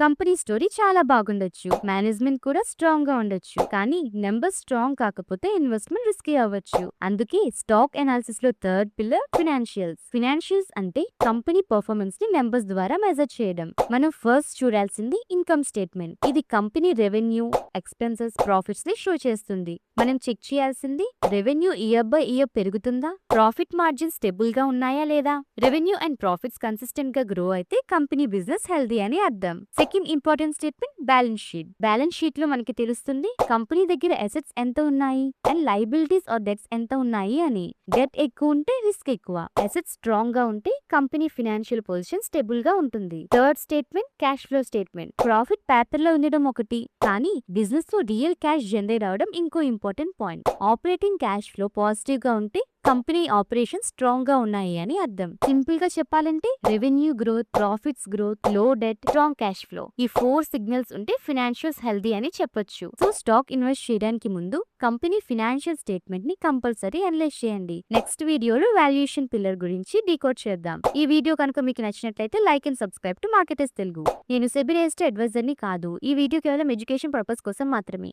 Company story చాలా బాగుండొచ్చు, management కూడా strong గా ఉండొచ్చు, కానీ నెంబర్స్ స్ట్రాంగ్ కాకపోతే ఇన్వెస్ట్మెంట్ రిస్కీ అవ్వచ్చు. అందుకే స్టాక్ అనాలిసిస్ లో థర్డ్ పిల్లర్ ఫినాన్షియల్స్. ఫినాన్షియల్స్ అంటే కంపెనీ పర్ఫార్మెన్స్ ని నెంబర్స్ ద్వారా మెజర్ చేయడం. మనం ఫస్ట్ చూడాల్సింది ఇన్కమ్ స్టేట్మెంట్. ఇది కంపెనీ రెవెన్యూ, ఎక్స్పెన్సెస్, ప్రాఫిట్స్ ని షో చేస్తుంది. మనం చెక్ చేయాల్సింది రెవెన్యూ ఇయర్ బై ఇయర్ పెరుగుతుందా, ప్రాఫిట్ మార్జిన్ స్టేబుల్ గా ఉన్నాయా లేదా. రెవెన్యూ అండ్ ప్రాఫిట్స్ కన్సిస్టెంట్ గా గ్రో అయితే కంపెనీ బిజినెస్ హెల్దీ అని అర్థం. Second important statement balance sheet. Balance sheet లో మనకి తెలుస్తుంది కంపెనీ దగ్గర అసెట్స్ ఎంత ఉన్నాయి అండ్ లయబిలిటీస్ ఆర్ డెట్స్ ఎంత ఉన్నాయి అని. డెట్ ఎక్కువ ఉంటే రిస్క్ ఎక్కువ, అసెట్స్ స్ట్రాంగ్ గా ఉంటే కంపెనీ ఫినాన్షియల్ పొజిషన్ స్టేబుల్ గా ఉంటుంది. Third statement cash flow statement. Profit paper లో ఉండడం ఒకటి, కానీ బిజినెస్ లో రియల్ క్యాష్ జనరేట్ అవడం ఇంకో important point. Operating cash flow positive గా ఉంటే కంపెనీ ఆపరేషన్ స్ట్రాంగ్ గా ఉన్నాయి అని అర్థం. సింపుల్ గా చెప్పాలంటే రెవెన్యూ గ్రోత్, ప్రాఫిట్స్ గ్రోత్, లో డెట్, స్ట్రాంగ్ క్యాష్ ఫ్లో, ఈ 4 సిగ్నల్స్ ఉంటే ఫినాన్షియల్స్ హెల్దీ అని చెప్పొచ్చు. సో స్టాక్ ఇన్వెస్ట్ చేయడానికి ముందు కంపెనీ ఫినాన్షియల్ స్టేట్మెంట్ ని కంపల్సరీ అనలైజ్ చేయండి. నెక్స్ట్ వీడియోలో వాల్యుయేషన్ పిల్లర్ గురించి డీకోడ్ చేద్దాం. ఈ వీడియో కనుక మీకు నచ్చినట్లయితే like and subscribe to marketers Telugu. నేను సెబీ రిజిస్టర్డ్ అడ్వైజర్ ని కాదు. ఈ వీడియో కేవలం ఎడ్యుకేషన్ పర్పస్ కోసం మాత్రమే.